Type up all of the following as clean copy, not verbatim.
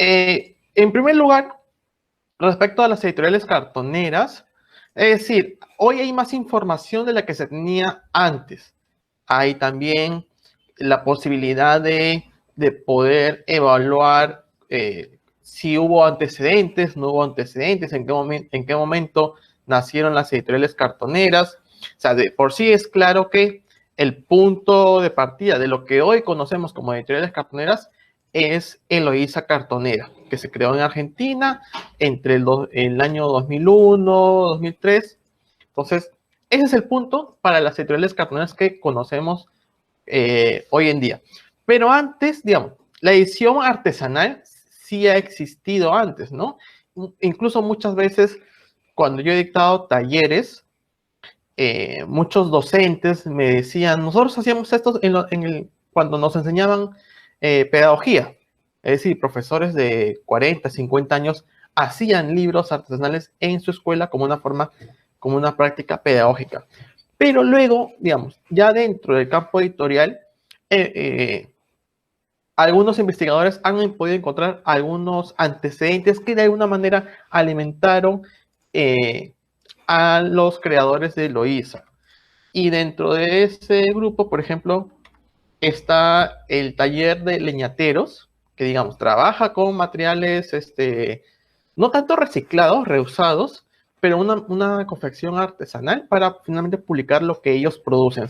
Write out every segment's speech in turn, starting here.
En primer lugar, respecto a las editoriales cartoneras, es decir, hoy hay más información de la que se tenía antes. Hay también la posibilidad de poder evaluar si hubo antecedentes, no hubo antecedentes, en qué momento nacieron las editoriales cartoneras. O sea, de por sí es claro que el punto de partida de lo que hoy conocemos como editoriales cartoneras es Eloísa Cartonera, que se creó en Argentina entre el año 2001, 2003. Entonces, ese es el punto para las editoriales cartoneras que conocemos hoy en día. Pero antes, digamos, la edición artesanal sí ha existido antes, ¿no? Incluso muchas veces cuando yo he dictado talleres, muchos docentes me decían, nosotros hacíamos esto cuando nos enseñaban pedagogía, es decir, profesores de 40, 50 años hacían libros artesanales en su escuela como una forma, como una práctica pedagógica. Pero luego, digamos, ya dentro del campo editorial, eh, eh, algunos investigadores han podido encontrar algunos antecedentes que de alguna manera alimentaron a los creadores de Eloísa. Y dentro de ese grupo, por ejemplo, está el taller de leñateros, que digamos, trabaja con materiales, no tanto reciclados, reusados, pero una confección artesanal para finalmente publicar lo que ellos producen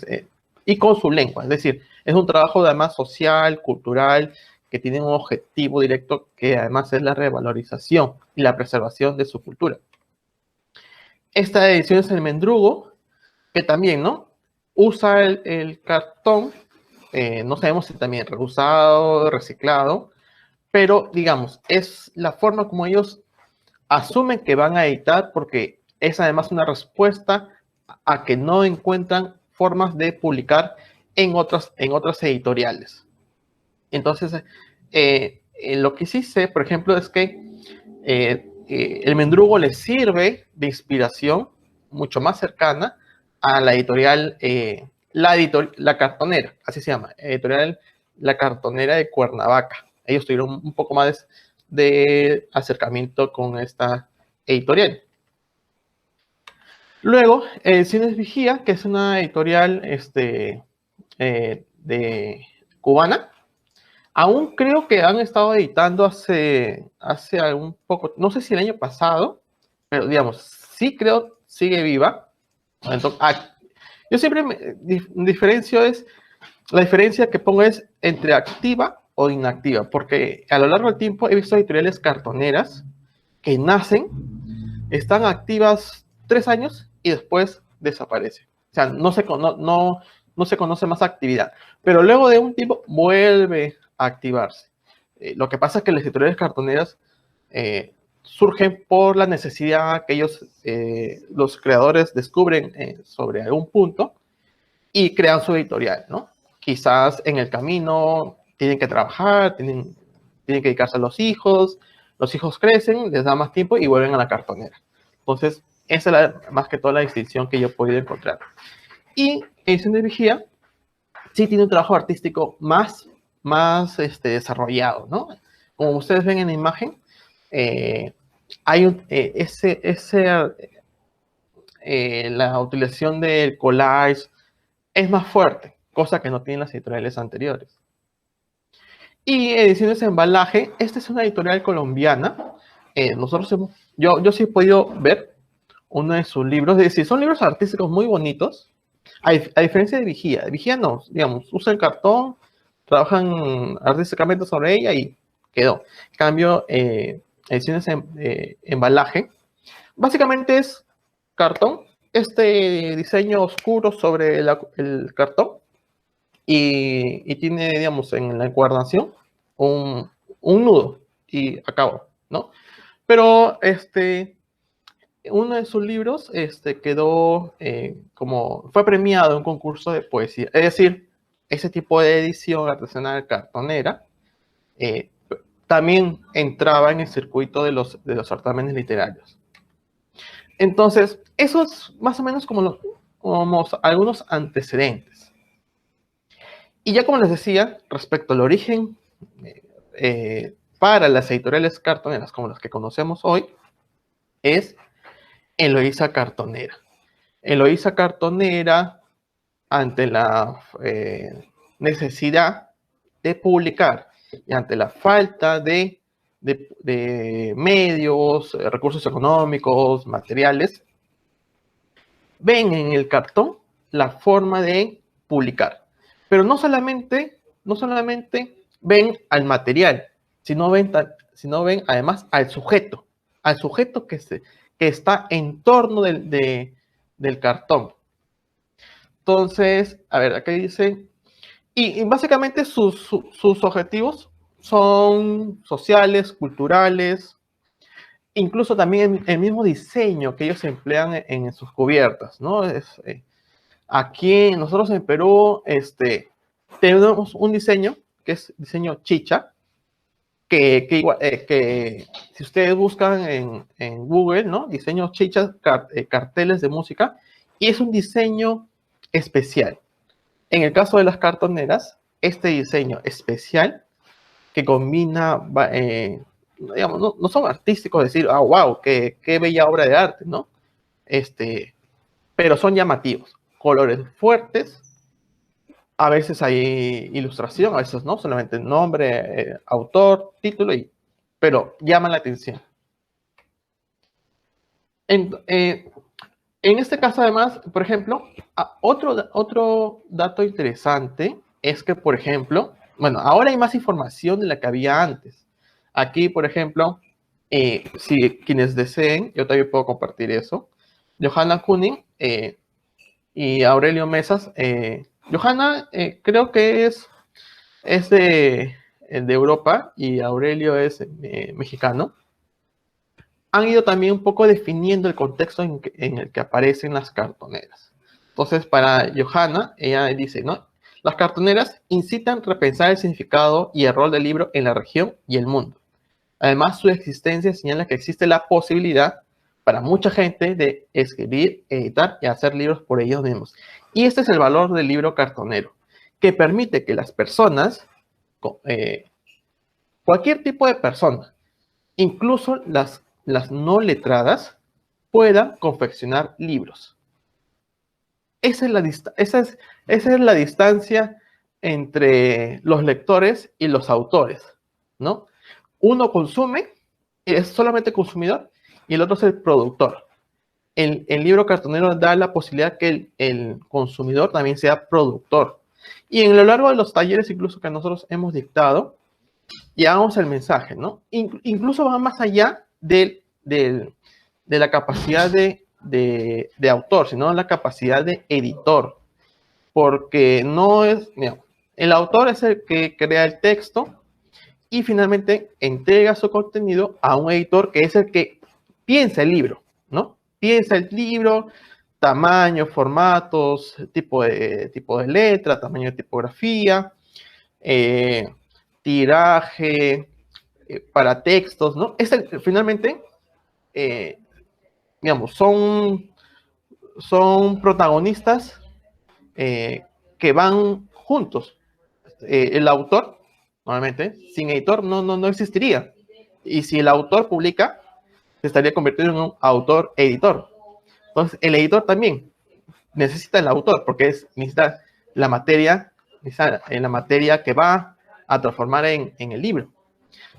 y con su lengua. Es decir, es un trabajo además social, cultural, que tiene un objetivo directo que además es la revalorización y la preservación de su cultura. Esta edición es el Mendrugo, que también, ¿no? Usa el cartón, no sabemos si también reusado, reciclado, pero digamos, es la forma como ellos asumen que van a editar porque es además una respuesta a que no encuentran formas de publicar en otras editoriales. Entonces, lo que sí sé, por ejemplo, es que el Mendrugo les sirve de inspiración mucho más cercana a la editorial, la Cartonera, así se llama, editorial La Cartonera de Cuernavaca. Ellos tuvieron un poco más de acercamiento con esta editorial. Luego, Ediciones Vigía, que es una editorial de cubana. Aún creo que han estado editando hace algún poco, no sé si el año pasado, pero digamos, sí creo sigue viva. Entonces, yo siempre la diferencia que pongo es entre activa o inactiva, porque a lo largo del tiempo he visto editoriales cartoneras que nacen, están activas 3 años y después desaparecen. O sea, no se conoce más actividad, pero luego de un tiempo vuelve a activarse. Lo que pasa es que las editoriales cartoneras surgen por la necesidad que ellos, los creadores, descubren sobre algún punto y crean su editorial, ¿no? Quizás en el camino tienen que trabajar, tienen que dedicarse a los hijos crecen, les da más tiempo y vuelven a la cartonera. Entonces, esa es más que todo la distinción que yo he podido encontrar. Y Edición de Vigía sí tiene un trabajo artístico más desarrollado, ¿no? Como ustedes ven en la imagen, hay la utilización del collage es más fuerte, cosa que no tienen las editoriales anteriores. Y Ediciones Embalaje, esta es una editorial colombiana. Yo sí he podido ver uno de sus libros, es decir, son libros artísticos muy bonitos, a diferencia de Vigía no, digamos, usan cartón, trabajan artísticamente sobre ella y quedó. En cambio, Ediciones Embalaje, básicamente es cartón, este diseño oscuro sobre el cartón, y tiene, digamos, en la encuadernación un nudo y acabó, ¿no? Pero uno de sus libros quedó fue premiado en un concurso de poesía. Es decir, ese tipo de edición artesanal cartonera también entraba en el circuito de los certámenes literarios. Entonces, eso es más o menos como algunos antecedentes. Y ya como les decía, respecto al origen para las editoriales cartoneras como las que conocemos hoy es Eloísa Cartonera. Eloísa Cartonera, ante la necesidad de publicar y ante la falta de medios, recursos económicos, materiales, ven en el cartón la forma de publicar. Pero no solamente ven al material, sino ven además al sujeto que está en torno del cartón. Entonces, a ver, acá dice, y básicamente sus objetivos son sociales, culturales, incluso también el mismo diseño que ellos emplean en sus cubiertas, ¿no? Aquí nosotros en Perú tenemos un diseño que es diseño chicha, que si ustedes buscan en Google, ¿no? Diseño chicha, carteles de música, y es un diseño especial. En el caso de las cartoneras, este diseño especial que combina, digamos, no son artísticos, decir, ah, wow, qué bella obra de arte, ¿no? Pero son llamativos, colores fuertes, a veces hay ilustración, a veces no, solamente nombre, autor, título, pero llama la atención. En este caso, además, por ejemplo, otro dato interesante es que, por ejemplo, bueno, ahora hay más información de la que había antes. Aquí, por ejemplo, si quienes deseen, yo también puedo compartir eso. Johanna Kuning y Aurelio Mesas. Johanna creo que es de Europa y Aurelio es mexicano. Han ido también un poco definiendo el contexto en el que aparecen las cartoneras. Entonces, para Johanna, ella dice, ¿no? Las cartoneras incitan a repensar el significado y el rol del libro en la región y el mundo. Además, su existencia señala que existe la posibilidad para mucha gente de escribir, editar y hacer libros por ellos mismos. Y este es el valor del libro cartonero, que permite que las personas, cualquier tipo de persona, incluso las no letradas, puedan confeccionar libros. Esa es la distancia entre los lectores y los autores, ¿no? Uno consume, es solamente consumidor, y el otro es el productor. El libro cartonero da la posibilidad que el consumidor también sea productor. Y en lo largo de los talleres, incluso que nosotros hemos dictado, llevamos el mensaje, ¿no? Incluso va más allá de la capacidad de autor, sino la capacidad de editor. Porque no es, mira, el autor es el que crea el texto y finalmente entrega su contenido a un editor que es el que piensa el libro, ¿no? Piensa el libro, tamaño, formatos, tipo de letra, tamaño de tipografía, tiraje, para textos, ¿no? Finalmente, digamos, son protagonistas que van juntos. El autor, normalmente, sin editor no existiría. Y si el autor publica, se estaría convirtiendo en un autor-editor. Entonces, el editor también necesita el autor, porque necesita la materia, en la materia que va a transformar en el libro.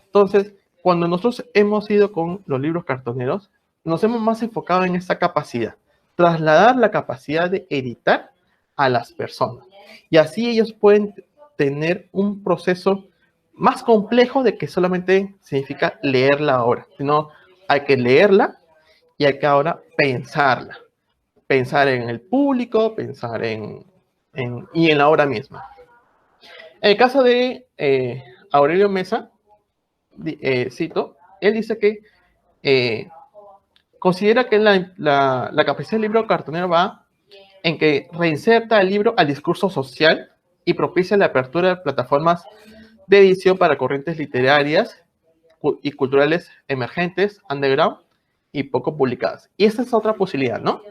Entonces, cuando nosotros hemos ido con los libros cartoneros, nos hemos más enfocado en esta capacidad, trasladar la capacidad de editar a las personas. Y así ellos pueden tener un proceso más complejo de que solamente significa leer la obra, sino hay que leerla y hay que ahora pensarla. Pensar en el público, pensar y en la obra misma. En el caso de Aurelio Mesa, cito, él dice que considera que la capacidad del libro cartonero va en que reinserta el libro al discurso social y propicia la apertura de plataformas de edición para corrientes literarias y culturales emergentes, underground y poco publicadas. Y esta es otra posibilidad, ¿no?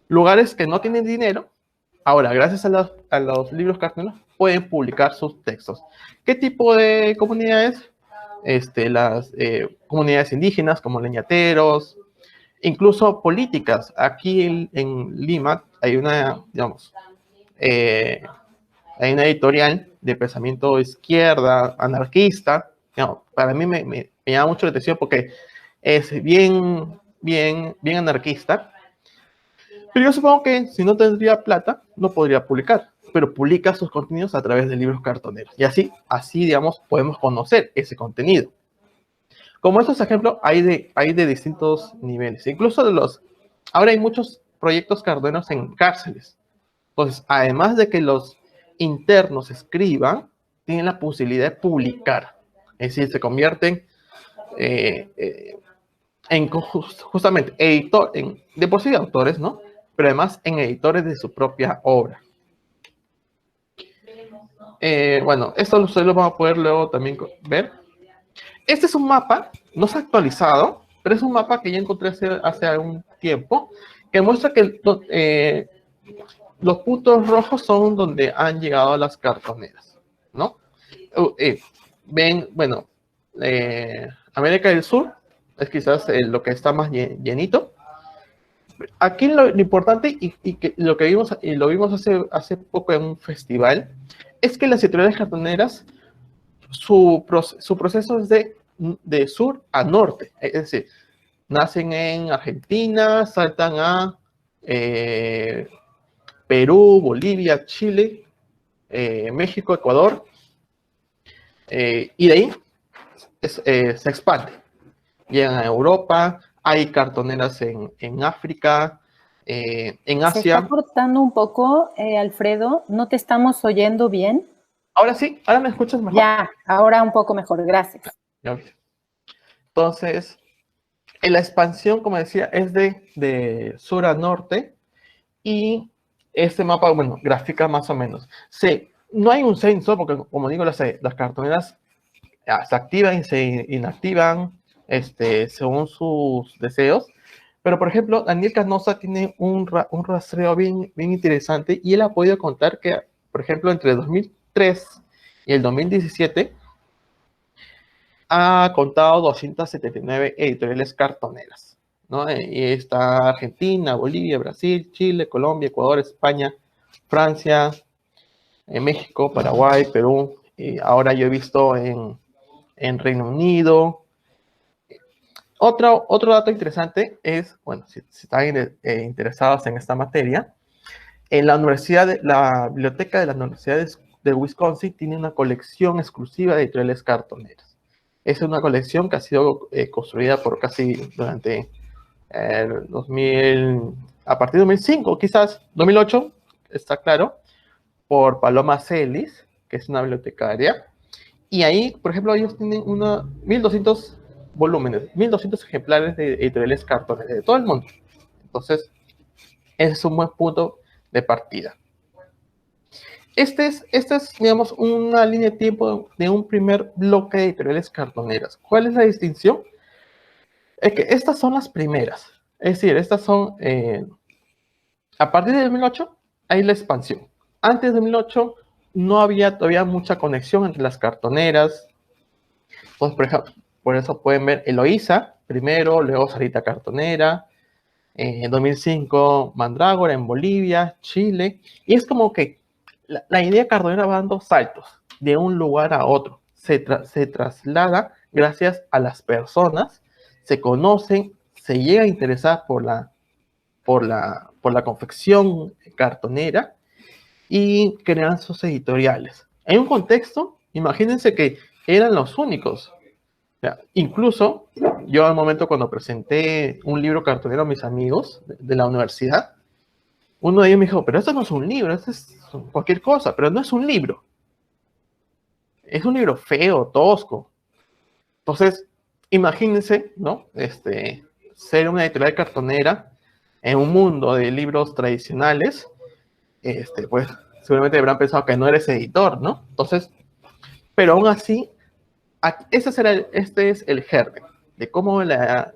Lugares que no tienen dinero, ahora, gracias a los libros cartoneros, pueden publicar sus textos. ¿Qué tipo de comunidades? las comunidades indígenas como leñateros, incluso políticas. Aquí en Lima hay una, digamos, hay una editorial de pensamiento izquierda, anarquista. No, para mí me llama mucho la atención porque es bien anarquista. Pero yo supongo que si no tendría plata, no podría publicar. Pero publica sus contenidos a través de libros cartoneros. Y así digamos, podemos conocer ese contenido. Como estos ejemplos, hay de distintos niveles. Incluso ahora hay muchos proyectos cartoneros en cárceles. Entonces, además de que los internos escriban, tienen la posibilidad de publicar. Es decir, se convierten justamente de por sí autores, ¿no? Pero además en editores de su propia obra. Bueno, esto ustedes lo van a poder luego también ver. Este es un mapa, no se ha actualizado, pero es un mapa que ya encontré hace algún tiempo, que muestra que los puntos rojos son donde han llegado las cartoneras, ¿no? Ven, bueno, América del Sur es quizás lo que está más llenito. Aquí lo importante y que lo que vimos y lo vimos hace poco en un festival es que las editoriales cartoneras su proceso es de sur a norte, es decir, nacen en Argentina, saltan a Perú, Bolivia, Chile, México, Ecuador, y de ahí se expande. Llegan a Europa, hay cartoneras en África, en Se está Asia. cortando un poco, Alfredo, no te estamos oyendo bien. Ahora sí, ahora me escuchas mejor. Ya, ahora un poco mejor, gracias. Entonces, en la expansión, como decía, es de sur a norte, y este mapa, bueno, gráfica más o menos. Sí, no hay un censo, porque como digo, las cartoneras se activan y se inactivan según sus deseos. Pero, por ejemplo, Daniel Canosa tiene un rastreo bien interesante, y él ha podido contar que, por ejemplo, entre el 2003 y el 2017, ha contado 279 editoriales cartoneras, ¿no? Y está Argentina, Bolivia, Brasil, Chile, Colombia, Ecuador, España, Francia, México, Paraguay, Perú. Y ahora yo he visto en Reino Unido. Otro dato interesante es, bueno, si están interesados en esta materia, en la biblioteca de la Universidad de Wisconsin tiene una colección exclusiva de editoriales cartoneras. Es una colección que ha sido construida por casi durante el 2000, a partir de 2005, quizás 2008, está claro, por Paloma Celis, que es una bibliotecaria. Y ahí, por ejemplo, ellos tienen 1200 volúmenes, 1200 ejemplares de editoriales cartoneras de todo el mundo. Entonces, ese es un buen punto de partida. Esta es, digamos, una línea de tiempo de un primer bloque de editoriales cartoneras. ¿Cuál es la distinción? Es que estas son las primeras. Es decir, estas son, a partir de 2008, hay la expansión. Antes de 2008 no había todavía mucha conexión entre las cartoneras. Entonces, por ejemplo, por eso pueden ver Eloísa primero, luego Sarita Cartonera, en 2005 Mandrágora en Bolivia, Chile, y es como que la idea cartonera va dando saltos de un lugar a otro, se traslada gracias a las personas, se conocen, se llega a interesar por la confección cartonera y crean sus editoriales. En un contexto, imagínense que eran los únicos. O sea, incluso yo al momento cuando presenté un libro cartonero a mis amigos de la universidad, uno de ellos me dijo, pero esto no es un libro, esto es cualquier cosa, pero no es un libro. Es un libro feo, tosco. Entonces, imagínense, ¿no? Ser una editorial cartonera en un mundo de libros tradicionales, pues seguramente habrán pensado que no eres editor, ¿no? Entonces, pero aún así, este es el germen de cómo la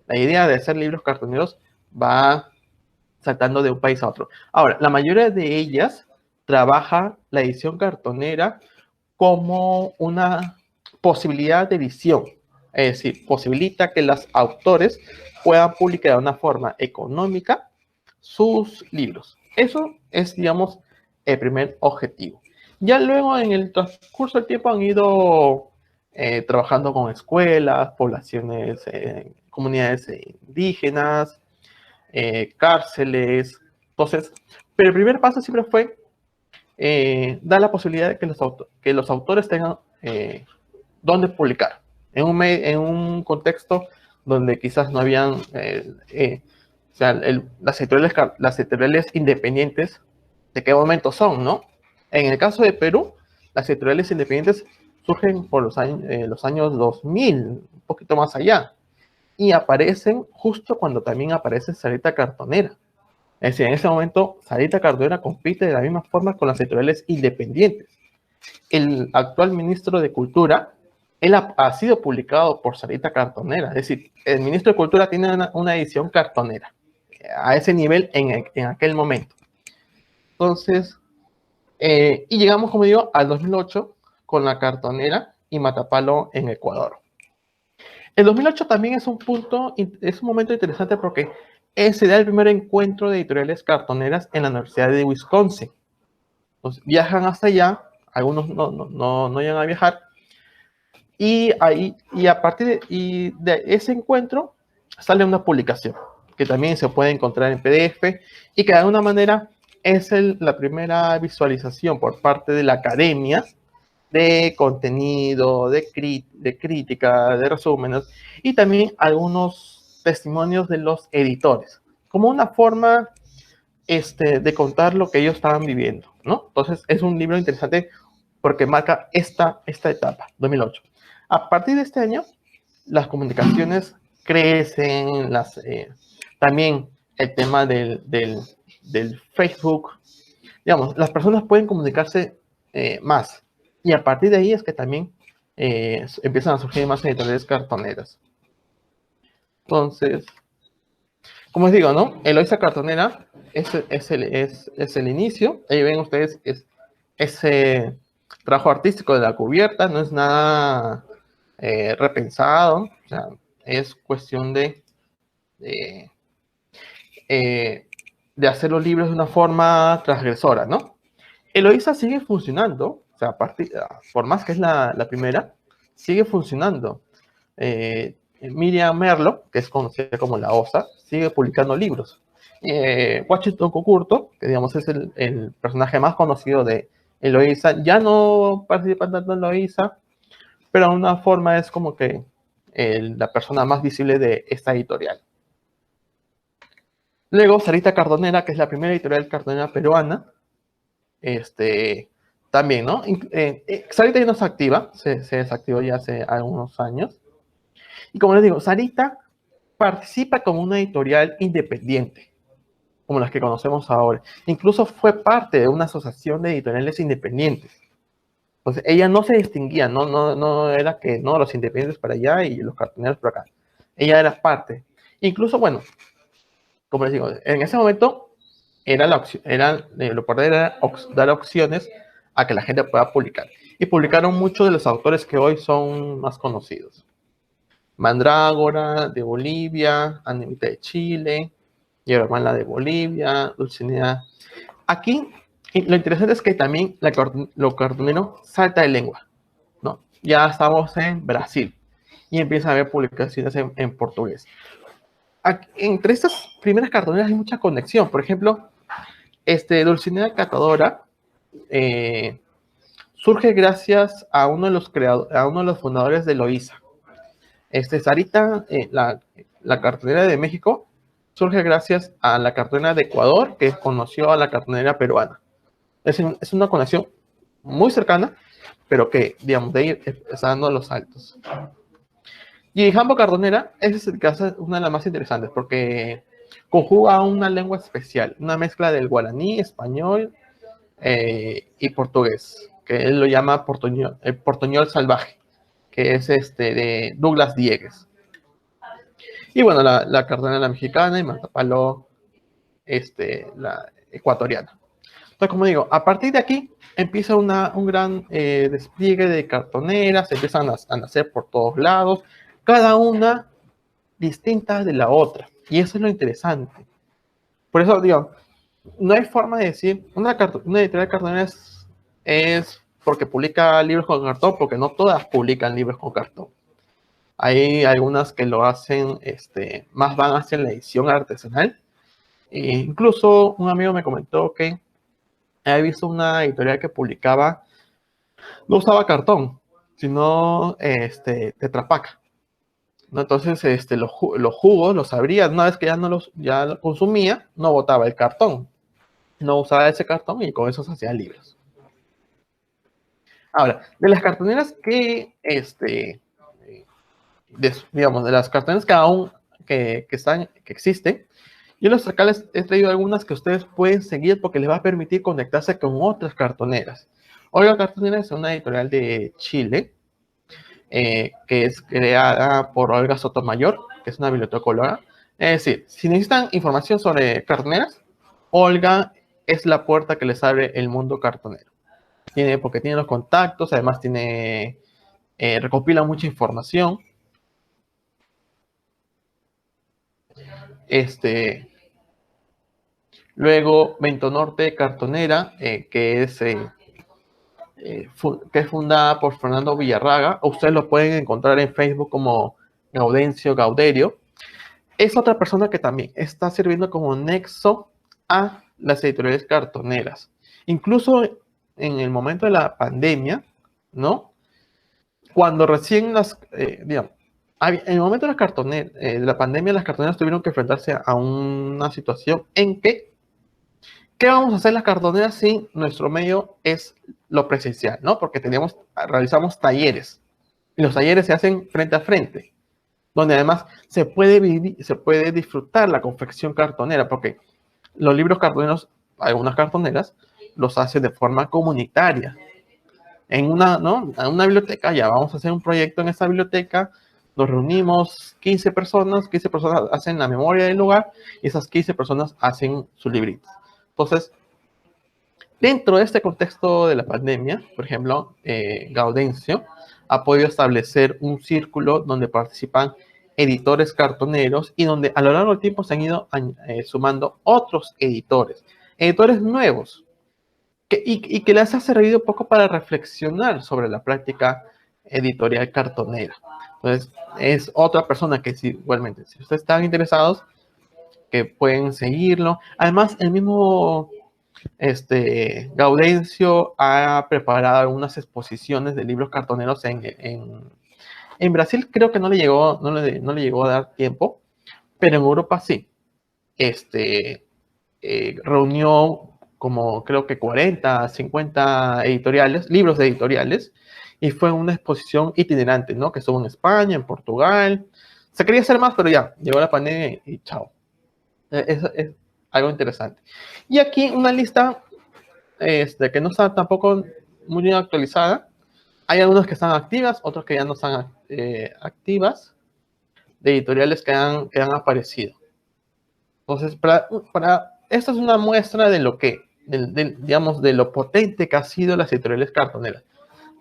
idea de hacer libros cartoneros va saltando de un país a otro. Ahora, la mayoría de ellas trabaja la edición cartonera como una posibilidad de edición, es decir, posibilita que los autores puedan publicar de una forma económica sus libros. Eso es, digamos, el primer objetivo. Ya luego, en el transcurso del tiempo, han ido trabajando con escuelas, poblaciones, comunidades indígenas, cárceles. Entonces, pero el primer paso siempre fue dar la posibilidad de que los autores tengan dónde publicar. En un contexto donde quizás no habían, o sea, las editoriales independientes, ¿de qué momento son, no? En el caso de Perú, las editoriales independientes surgen por los años 2000, un poquito más allá, y aparecen justo cuando también aparece Sarita Cartonera. Es decir, en ese momento, Sarita Cartonera compite de la misma forma con las editoriales independientes. El actual ministro de Cultura, él ha sido publicado por Sarita Cartonera. Es decir, el ministro de Cultura tiene una edición cartonera a ese nivel en aquel momento. Entonces, y llegamos, como digo, al 2008 con la Cartonera y Matapalo en Ecuador. El 2008 también es un momento interesante porque se da el primer encuentro de editoriales cartoneras en la Universidad de Wisconsin. Entonces, viajan hasta allá, algunos no llegan a viajar, y a partir de ese encuentro sale una publicación que también se puede encontrar en PDF y que de alguna manera es la primera visualización por parte de la academia de contenido, de crítica, de resúmenes y también algunos testimonios de los editores, como una forma de contar lo que ellos estaban viviendo, ¿no? Entonces es un libro interesante porque marca esta etapa, 2008. A partir de este año, las comunicaciones crecen, también el tema del Facebook, digamos, las personas pueden comunicarse más. Y a partir de ahí es que también empiezan a surgir más editoriales cartoneras. Entonces, como les digo, ¿no? Eloísa Cartonera es el inicio. Ahí ven ustedes ese trabajo artístico de la cubierta, no es nada repensado, o sea, es cuestión de hacer los libros de una forma transgresora, ¿no? Eloísa sigue funcionando, o sea, por más que es la primera, sigue funcionando. Miriam Merlo, que es conocida como la Osa, sigue publicando libros. Washington Cucurto, que digamos es el personaje más conocido de Eloísa, ya no participa tanto en Eloísa, pero de una forma es como que la persona más visible de esta editorial. Luego, Sarita Cartonera, que es la primera editorial cartonera peruana, también, ¿no? Sarita ya no es activa, se desactivó ya hace algunos años. Y como les digo, Sarita participa como una editorial independiente, como las que conocemos ahora. Incluso fue parte de una asociación de editoriales independientes. Entonces, ella no se distinguía, no era que no, los independientes para allá y los cartoneros por acá. Ella era parte. Incluso, bueno, como les digo, en ese momento lo importante era dar opciones a que la gente pueda publicar. Y publicaron muchos de los autores que hoy son más conocidos. Mandrágora de Bolivia, Anemita de Chile, Yermala de Bolivia, Dulcinea. Aquí lo interesante es que también lo cartonero salta de lengua, ¿no? Ya estamos en Brasil y empieza a haber publicaciones en portugués. Entre estas primeras cartoneras hay mucha conexión. Por ejemplo, Dulcinea Catadora surge gracias a uno de los fundadores de Eloísa. Sarita, la cartonera de México, surge gracias a la cartonera de Ecuador, que conoció a la cartonera peruana. Es una conexión muy cercana, pero que, digamos, de ahí está dando los saltos. Y Jambo Cartonera, es una de las más interesantes, porque conjuga una lengua especial, una mezcla del guaraní, español y portugués, que él lo llama el portuñol salvaje, que es de Douglas Diegues. Y bueno, la cartonera mexicana y Matapalo, la ecuatoriana. Entonces, como digo, a partir de aquí empieza un gran despliegue de cartoneras, empiezan a nacer por todos lados, cada una distinta de la otra. Y eso es lo interesante. Por eso, digo, no hay forma de decir, una editorial cartonera es porque publica libros con cartón, porque no todas publican libros con cartón. Hay algunas que lo hacen, más van hacia la edición artesanal. E incluso un amigo me comentó que había visto una editorial que publicaba, no usaba cartón, sino Tetra Pak, ¿no? Entonces, los jugos los abría, una vez que ya lo consumía, no botaba el cartón, no usaba ese cartón y con eso se hacían libros. Ahora, de las cartoneras que, digamos, de las cartoneras que aún que existen, yo acá les he traído algunas que ustedes pueden seguir porque les va a permitir conectarse con otras cartoneras. Olga Cartonera es una editorial de Chile, que es creada por Olga Sotomayor, que es una bibliotecóloga. Es decir, si necesitan información sobre cartoneras, Olga es la puerta que les abre el mundo cartonero. Porque tiene los contactos, además recopila mucha información. Luego, Ventonorte Cartonera, que es fundada por Fernando Villarraga. Ustedes lo pueden encontrar en Facebook como Gaudencio Gauderio. Es otra persona que también está sirviendo como nexo a las editoriales cartoneras. Incluso en el momento de la pandemia, ¿no? Cuando recién digamos, en el momento de la pandemia, las cartoneras tuvieron que enfrentarse a una situación en que, ¿qué vamos a hacer las cartoneras si nuestro medio es lo presencial, ¿no? Porque realizamos talleres, y los talleres se hacen frente a frente, donde además se puede disfrutar la confección cartonera, porque los libros cartoneros, algunas cartoneras, los hacen de forma comunitaria. En una biblioteca, ya vamos a hacer un proyecto en esa biblioteca, nos reunimos 15 personas hacen la memoria del lugar, y esas 15 personas hacen sus libritos. Entonces, dentro de este contexto de la pandemia, por ejemplo, Gaudencio ha podido establecer un círculo donde participan editores cartoneros y donde a lo largo del tiempo se han ido sumando otros editores nuevos, y que les ha servido un poco para reflexionar sobre la práctica editorial cartonera. Entonces, es otra persona que igualmente, si ustedes están interesados, que pueden seguirlo. Además, el mismo Gaudencio ha preparado algunas exposiciones de libros cartoneros en Brasil. Creo que no le llegó a dar tiempo, pero en Europa sí. Reunió como creo que 40, 50 libros de editoriales, y fue una exposición itinerante, ¿no? Que estuvo en España, en Portugal. Se quería hacer más, pero ya, llegó la pandemia y chao. Es algo interesante. Y aquí una lista que no está tampoco muy bien actualizada. Hay algunas que están activas, otras que ya no están activas, de editoriales que han aparecido. Entonces, esta es una muestra de lo que, digamos, de lo potente que ha sido las editoriales cartoneras.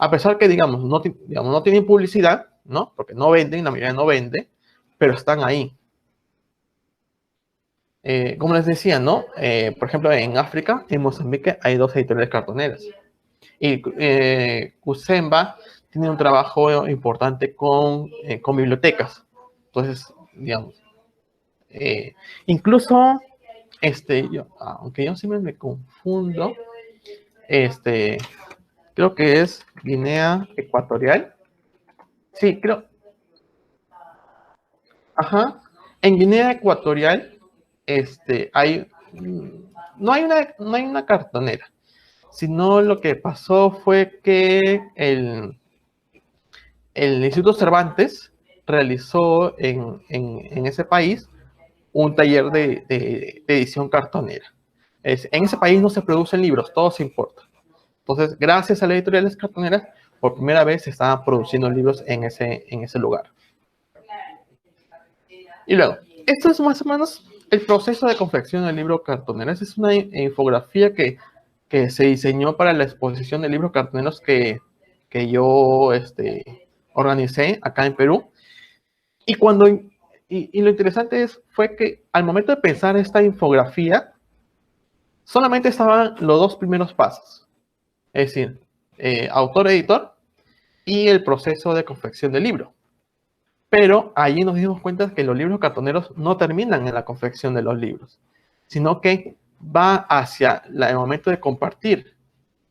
A pesar que, digamos, no tienen publicidad, ¿no? Porque no venden, la mayoría no vende, pero están ahí. Como les decía, ¿no? Por ejemplo, en África, en Mozambique, hay 2 editoriales cartoneras. Y Kusemba tiene un trabajo importante con bibliotecas. Entonces, digamos, incluso, aunque yo siempre me confundo, creo que es Guinea Ecuatorial. Sí, creo. Ajá. En Guinea Ecuatorial, no hay una cartonera, sino lo que pasó fue que el Instituto Cervantes realizó en ese país un taller de edición cartonera. En ese país no se producen libros, todo se importa. Entonces, gracias a las editoriales cartoneras, por primera vez se estaban produciendo libros en ese lugar. Y luego, esto es más o menos el proceso de confección del libro cartonera. Esa es una infografía que que se diseñó para la exposición de libros cartoneros que yo organicé acá en Perú. Y lo interesante fue que al momento de pensar esta infografía, solamente estaban los dos primeros pasos, es decir, autor-editor y el proceso de confección del libro. Pero allí nos dimos cuenta que los libros cartoneros no terminan en la confección de los libros, sino que va hacia el momento de compartir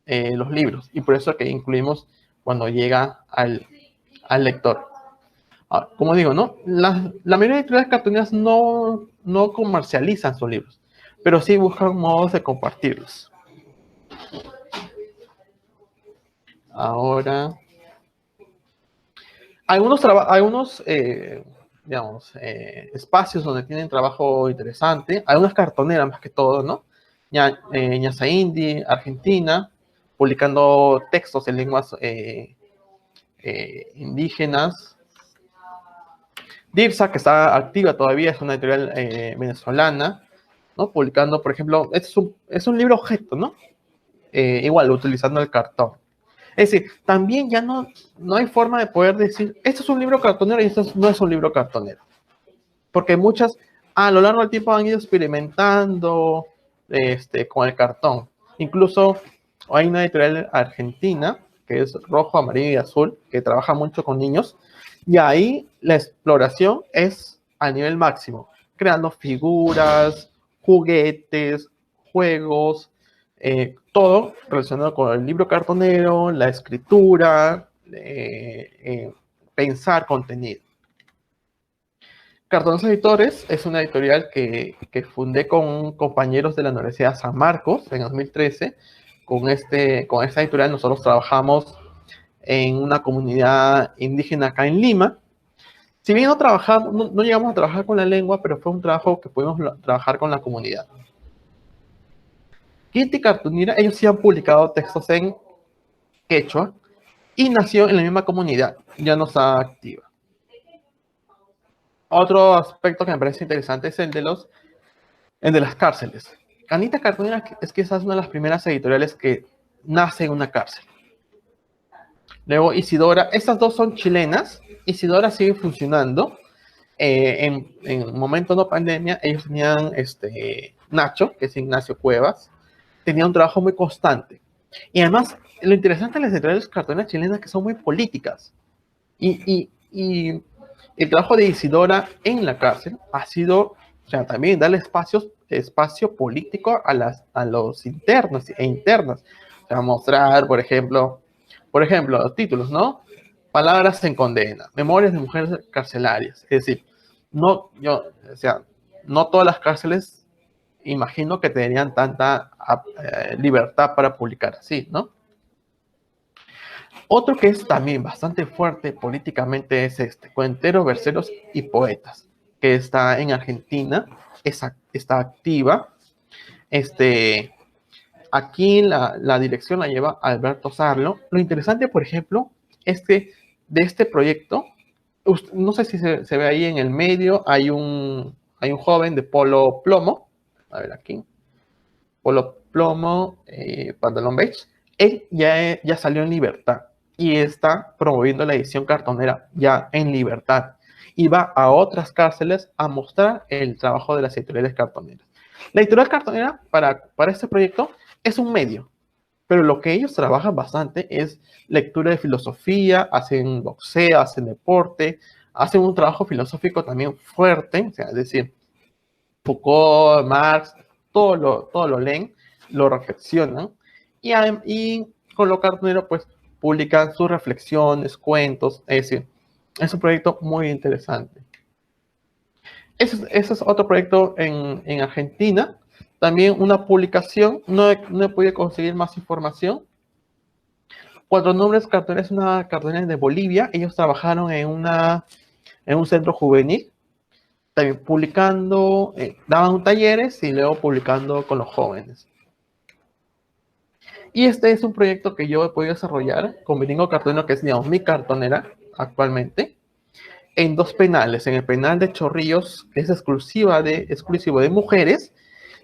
los libros, y por eso que incluimos cuando llega al lector. Como digo, ¿no? La mayoría de editoriales cartoneras no comercializan sus libros, pero sí buscan modos de compartirlos. Ahora, algunos espacios donde tienen trabajo interesante, algunas cartoneras más que todo, ¿no? Ñaza Indie, Argentina, publicando textos en lenguas indígenas. Dirsa, que está activa todavía, es una editorial venezolana, ¿no? Publicando, por ejemplo, es un libro objeto, ¿no? Igual, utilizando el cartón. Es decir, también ya no hay forma de poder decir, esto es un libro cartonero y esto no es un libro cartonero. Porque muchas, a lo largo del tiempo, han ido experimentando con el cartón. Incluso hay una editorial argentina, que es Rojo, Amarillo y Azul, que trabaja mucho con niños, y ahí la exploración es a nivel máximo, creando figuras, juguetes, juegos, todo relacionado con el libro cartonero, la escritura, pensar contenido. Cartoneros Editores es una editorial que fundé con compañeros de la Universidad San Marcos en 2013. Con esta editorial nosotros trabajamos en una comunidad indígena acá en Lima. Si bien no llegamos a trabajar con la lengua, pero fue un trabajo que pudimos trabajar con la comunidad. Kitty Cartonera, ellos sí han publicado textos en quechua y nació en la misma comunidad, ya no está activa. Otro aspecto que me parece interesante es el de las cárceles. Anita Cartonera es quizás una de las primeras editoriales que nace en una cárcel. Luego Isidora, estas dos son chilenas. Isidora sigue funcionando. En un momento de pandemia, ellos tenían Nacho, que es Ignacio Cuevas, tenía un trabajo muy constante. Y además, lo interesante de las editoriales cartoneras chilenas es que son muy políticas. Y el trabajo de Isidora en la cárcel ha sido, o sea, también darle espacio político a los internos e internas. O sea, mostrar, por ejemplo, los títulos, ¿no? Palabras en condena, memorias de mujeres carcelarias. Es decir, no todas las cárceles, imagino que tenían tanta libertad para publicar así, ¿no? Otro que es también bastante fuerte políticamente es Cuenteros, Verseros y Poetas, que está en Argentina, está activa. Aquí la dirección la lleva Alberto Sarlo. Lo interesante, por ejemplo, es que de este proyecto, no sé si se ve ahí en el medio, hay un joven de polo plomo, a ver aquí, polo plomo, pantalón beige. Él ya salió en libertad y está promoviendo la edición cartonera ya en libertad y va a otras cárceles a mostrar el trabajo de las editoriales cartoneras. La editorial cartonera para este proyecto es un medio, pero lo que ellos trabajan bastante es lectura de filosofía, hacen boxeo, hacen deporte, hacen un trabajo filosófico también fuerte, o sea, es decir, Foucault, Marx, todo lo leen, lo reflexionan, y con lo cartonero pues publican sus reflexiones, cuentos, es decir, es un proyecto muy interesante. Ese es otro proyecto en Argentina. También una publicación, no he podido conseguir más información. Cuatro Nombres Cartoneros es una cartonera de Bolivia. Ellos trabajaron en un centro juvenil, también publicando, daban talleres y luego publicando con los jóvenes. Y este es un proyecto que yo he podido desarrollar con Bilingo Cartonero, que es, digamos, mi cartonera actualmente, en dos penales. En el penal de Chorrillos, que es exclusivo de mujeres,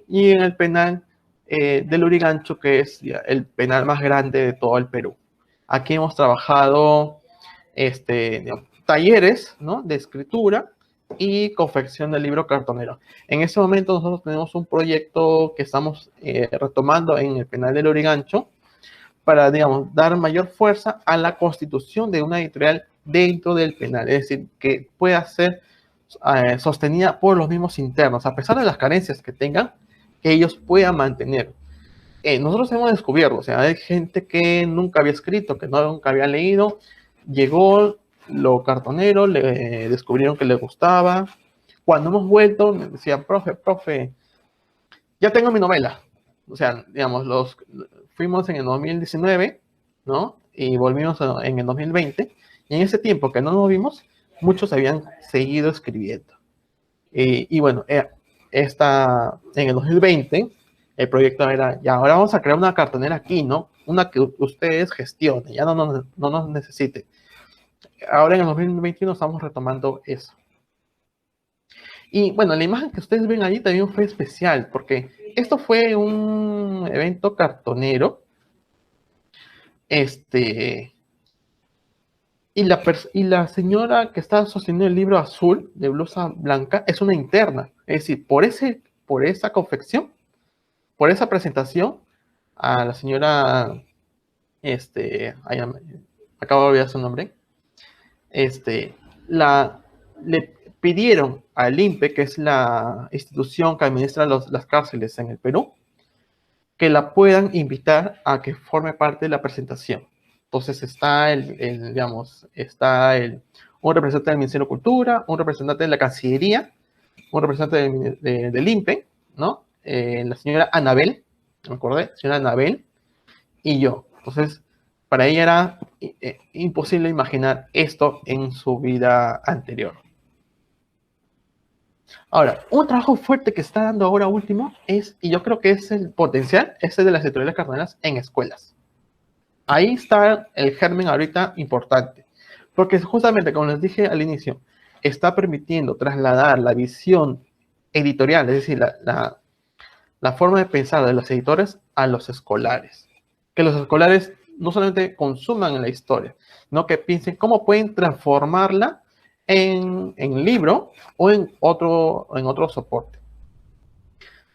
y en el penal de Lurigancho, que es ya el penal más grande de todo el Perú. Aquí hemos trabajado digamos, talleres, ¿no?, de escritura y confección del libro cartonero. En ese momento nosotros tenemos un proyecto que estamos retomando en el penal de Lurigancho para, digamos, dar mayor fuerza a la constitución de una editorial dentro del penal, es decir, que pueda ser sostenida por los mismos internos, a pesar de las carencias que tengan, que ellos puedan mantener. Nosotros hemos descubierto, o sea, hay gente que nunca había escrito, que nunca había leído, llegó lo cartonero, le descubrieron que le gustaba. Cuando hemos vuelto, me decían, profe, ya tengo mi novela. O sea, digamos, fuimos en el 2019, ¿no? Y volvimos en el 2020. Y en ese tiempo que no nos vimos, muchos habían seguido escribiendo. Y bueno, en el 2020, el proyecto era, ya, ahora vamos a crear una cartonera aquí, ¿no? Una que ustedes gestionen, ya no nos necesiten. Ahora en el 2021 estamos retomando eso. Y bueno, la imagen que ustedes ven ahí también fue especial, porque esto fue un evento cartonero. Y la señora que está sosteniendo el libro azul de blusa blanca es una interna. Es decir, por esa confección, por esa presentación, a la señora, acabo de olvidar su nombre, le pidieron al INPE, que es la institución que administra las cárceles en el Perú, que la puedan invitar a que forme parte de la presentación. Entonces está un representante del Ministerio de Cultura, un representante de la Cancillería, un representante del INPE, ¿no? La señora Anabel, me acordé, señora Anabel, y yo. Entonces, para ella era imposible imaginar esto en su vida anterior. Ahora, un trabajo fuerte que está dando ahora último y yo creo que es el potencial, de las editoriales cartoneras en escuelas. Ahí está el germen ahorita importante, porque justamente, como les dije al inicio, está permitiendo trasladar la visión editorial, es decir, la forma de pensar de los editores a los escolares. Que los escolares no solamente consuman la historia, sino que piensen cómo pueden transformarla en libro o en otro soporte.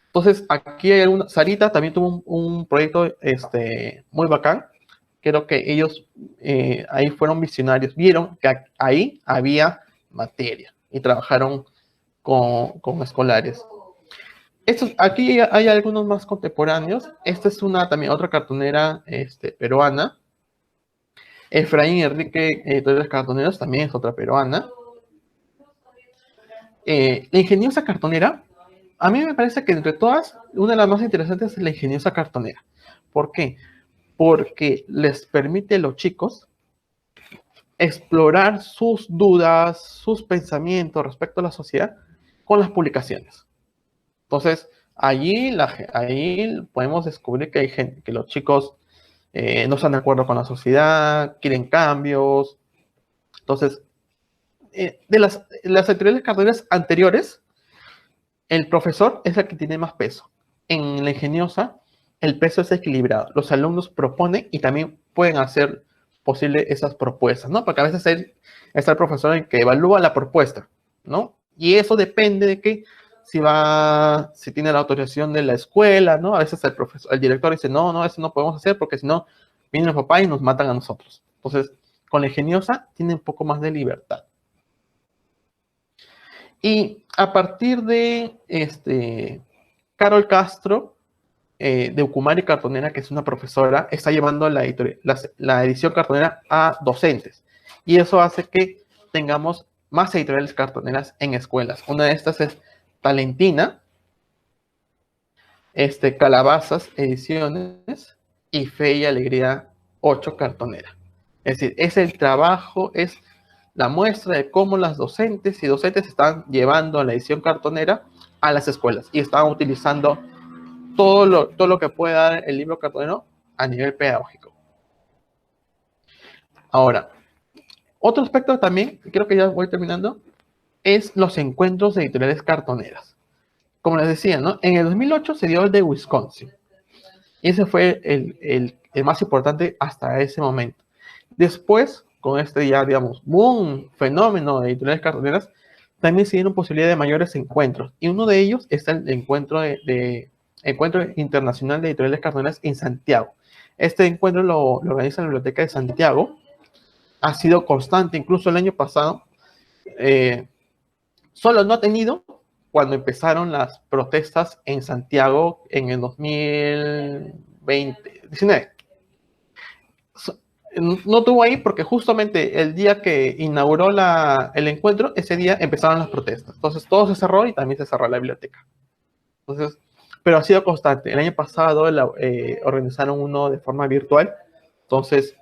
Entonces, aquí hay Sarita también tuvo un proyecto muy bacán. Creo que ellos ahí fueron visionarios, vieron que ahí había materia y trabajaron con escolares. Aquí hay algunos más contemporáneos. Esta es también otra cartonera peruana. Efraín Enrique, Editoriales Cartoneros, también es otra peruana. La ingeniosa cartonera, a mí me parece que entre todas, una de las más interesantes es la ingeniosa cartonera. ¿Por qué? Porque les permite a los chicos explorar sus dudas, sus pensamientos respecto a la sociedad con las publicaciones. Entonces, ahí podemos descubrir que hay gente, que los chicos no están de acuerdo con la sociedad, quieren cambios. Entonces, de las editoriales cartoneras anteriores, el profesor es el que tiene más peso. En la ingeniosa, el peso es equilibrado. Los alumnos proponen y también pueden hacer posible esas propuestas, ¿no? Porque a veces está el profesor el que evalúa la propuesta, ¿no? Y eso depende de que si tiene la autorización de la escuela, ¿no? A veces el director dice, no, eso no podemos hacer porque si no, vienen los papás y nos matan a nosotros. Entonces, con la ingeniosa tiene un poco más de libertad. Y a partir de Carol Castro, de Ucumari Cartonera, que es una profesora, está llevando la edición cartonera a docentes. Y eso hace que tengamos más editoriales cartoneras en escuelas. Una de estas es Talentina, Calabazas Ediciones y Fe y Alegría 8 Cartonera. Es decir, es el trabajo, es la muestra de cómo las docentes y docentes están llevando la edición cartonera a las escuelas y están utilizando todo lo que puede dar el libro cartonero a nivel pedagógico. Ahora, otro aspecto también, creo que ya voy terminando, es los encuentros de editoriales cartoneras. Como les decía, ¿no? En el 2008 se dio el de Wisconsin. Ese fue el más importante hasta ese momento. Después, con este ya, digamos, boom, fenómeno de editoriales cartoneras, también se dieron posibilidad de mayores encuentros. Y uno de ellos es el Encuentro Internacional de Editoriales Cartoneras en Santiago. Este encuentro lo organiza la Biblioteca de Santiago. Ha sido constante, incluso el año pasado. Solo no ha tenido cuando empezaron las protestas en Santiago en el 2019. No tuvo ahí porque justamente el día que inauguró el encuentro, ese día empezaron las protestas. Entonces todo se cerró y también se cerró la biblioteca. Entonces, pero ha sido constante. El año pasado organizaron uno de forma virtual. Entonces,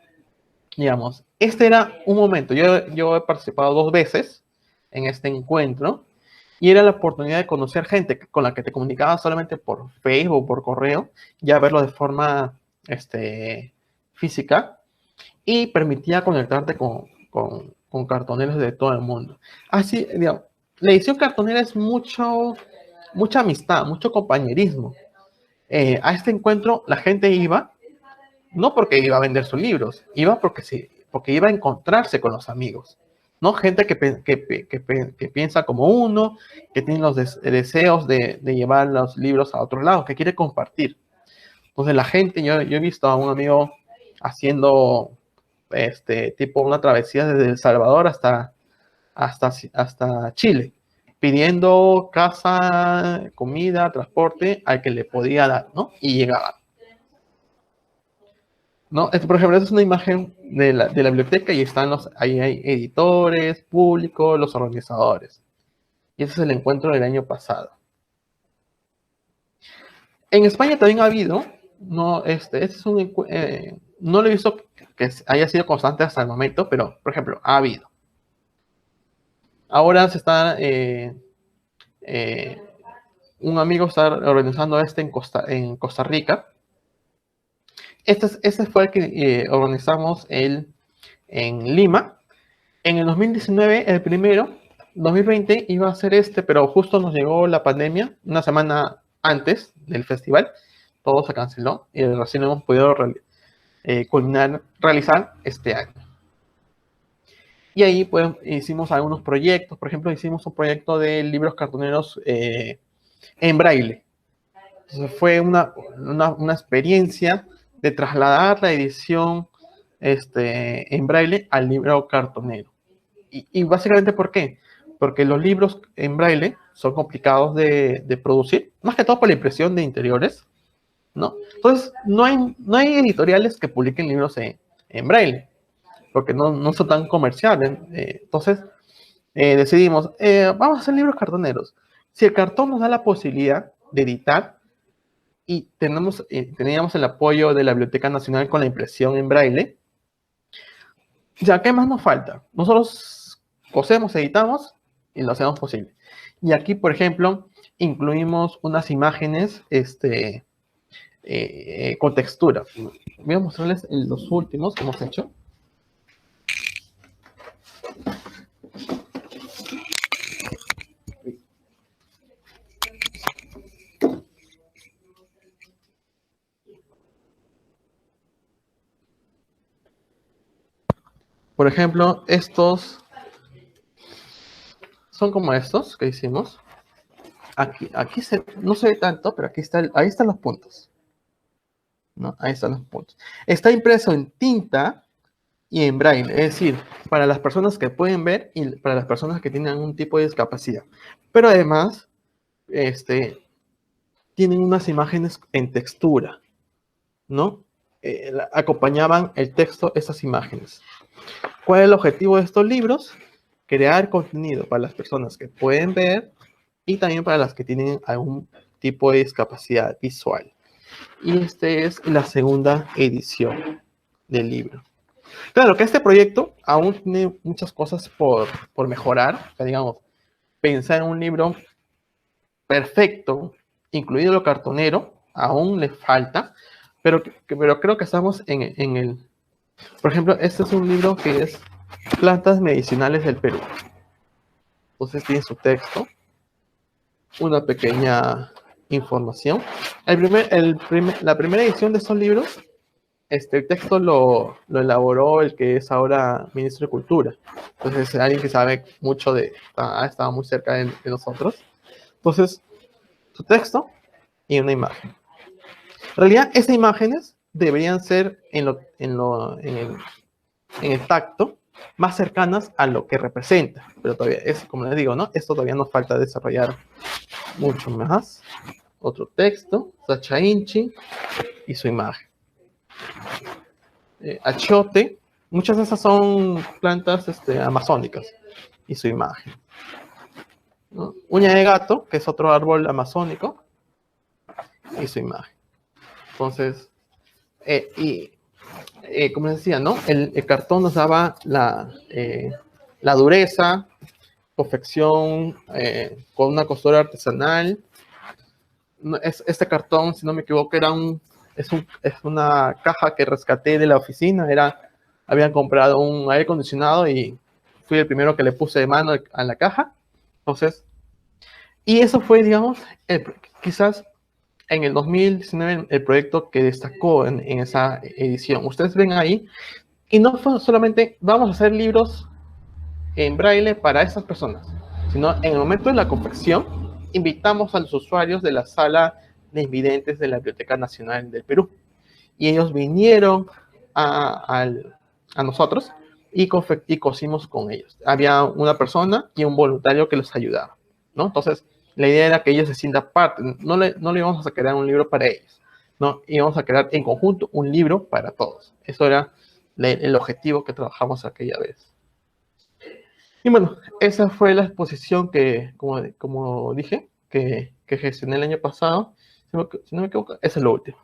digamos, este era un momento. Yo he participado 2 veces en este encuentro y era la oportunidad de conocer gente con la que te comunicabas solamente por Facebook, por correo, ya verlo de forma física, y permitía conectarte con cartoneros de todo el mundo. Así, digamos, la edición cartonera es mucha amistad, mucho compañerismo. A este encuentro la gente iba, no porque iba a vender sus libros, iba porque iba a encontrarse con los amigos, ¿no? Gente que piensa como uno, que tiene los deseos de llevar los libros a otro lado, que quiere compartir. Entonces la gente, yo he visto a un amigo haciendo tipo una travesía desde El Salvador hasta Chile, pidiendo casa, comida, transporte al que le podía dar, ¿no? Y llegaba. ¿No? Por ejemplo, esta es una imagen de la biblioteca y ahí hay editores, público, los organizadores. Y ese es el encuentro del año pasado. En España también ha habido, no, no lo he visto que haya sido constante hasta el momento, pero, por ejemplo, ha habido. Ahora se está, un amigo está organizando en Costa Rica. Este fue el que organizamos en Lima. En el 2019, el primero, 2020 iba a ser pero justo nos llegó la pandemia, una semana antes del festival, todo se canceló y recién hemos podido realizar este año. Y ahí pues hicimos algunos proyectos, por ejemplo, hicimos un proyecto de libros cartoneros en braille. Entonces fue una experiencia de trasladar la edición en braille al libro cartonero. Y básicamente, ¿por qué? Porque los libros en braille son complicados de producir, más que todo por la impresión de interiores, ¿no? Entonces, no hay editoriales que publiquen libros en braille, porque no son tan comerciales. Entonces, decidimos, vamos a hacer libros cartoneros. Si el cartón nos da la posibilidad de editar, y teníamos el apoyo de la Biblioteca Nacional con la impresión en braille, ya, ¿qué más nos falta? Nosotros cosemos, editamos y lo hacemos posible. Y aquí, por ejemplo, incluimos unas imágenes con textura. Voy a mostrarles los últimos que hemos hecho. Por ejemplo, estos son como estos que hicimos. Aquí no se ve tanto, pero ahí están los puntos, ¿no? Ahí están los puntos. Está impreso en tinta y en braille, es decir, para las personas que pueden ver y para las personas que tienen algún tipo de discapacidad. Pero además, tienen unas imágenes en textura, ¿no? Acompañaban el texto esas imágenes. ¿Cuál es el objetivo de estos libros? Crear contenido para las personas que pueden ver y también para las que tienen algún tipo de discapacidad visual. Y esta es la segunda edición del libro. Claro que este proyecto aún tiene muchas cosas por mejorar. O sea, digamos, pensar en un libro perfecto, incluido lo cartonero, aún le falta, pero creo que estamos en el... Por ejemplo, este es un libro que es Plantas Medicinales del Perú. Entonces tiene su texto, una pequeña información. La primera edición de esos libros, el texto lo elaboró el que es ahora ministro de Cultura. Entonces, alguien que sabe mucho ha estado muy cerca de nosotros. Entonces, su texto y una imagen. En realidad, esas imágenes deberían ser en el tacto más cercanas a lo que representa. Pero todavía es, como les digo, ¿no? Esto todavía nos falta desarrollar mucho más. Otro texto, Sacha Inchi y su imagen. Achiote, muchas de esas son plantas amazónicas y su imagen. ¿No? Uña de gato, que es otro árbol amazónico, y su imagen. Entonces, como les decía, ¿no? El cartón nos daba la dureza, confección con una costura artesanal. Este cartón, si no me equivoco, es una caja que rescaté de la oficina. Habían comprado un aire acondicionado y fui el primero que le puse de mano a la caja. Entonces, y eso fue, digamos, quizás en el 2019 el proyecto que destacó en esa edición. Ustedes ven ahí, y no fue solamente vamos a hacer libros en braille para esas personas, sino en el momento de la confección invitamos a los usuarios de la sala de invidentes de la Biblioteca Nacional del Perú. Y ellos vinieron a nosotros y cosimos con ellos. Había una persona y un voluntario que los ayudaba, ¿no? Entonces, la idea era que ellos se sientan parte. No le íbamos a crear un libro para ellos, ¿no? Íbamos a crear en conjunto un libro para todos. Eso era el objetivo que trabajamos aquella vez. Y bueno, esa fue la exposición que, como dije, que gestioné el año pasado. Si no me equivoco, esa es lo último.